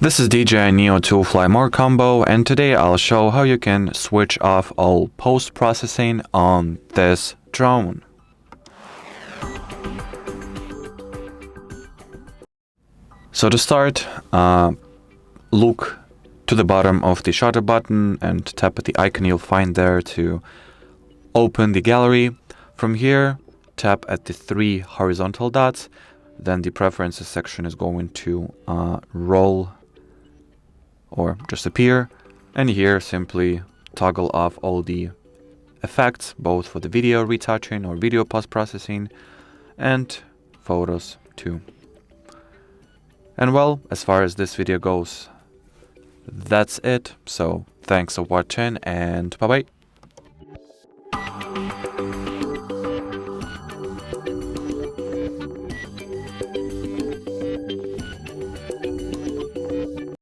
This is DJI Neo to Fly More combo, and today I'll show how you can switch off all post-processing on this drone. So to start, look to the bottom of the shutter button and tap at the icon you'll find there to open the gallery. From here, tap at the 3 horizontal dots. Then the preferences section is going to roll or just appear. And here simply toggle off all the effects, both for the video retouching or video post-processing and photos too. And well, as far as this video goes, that's it. So thanks for watching and bye-bye.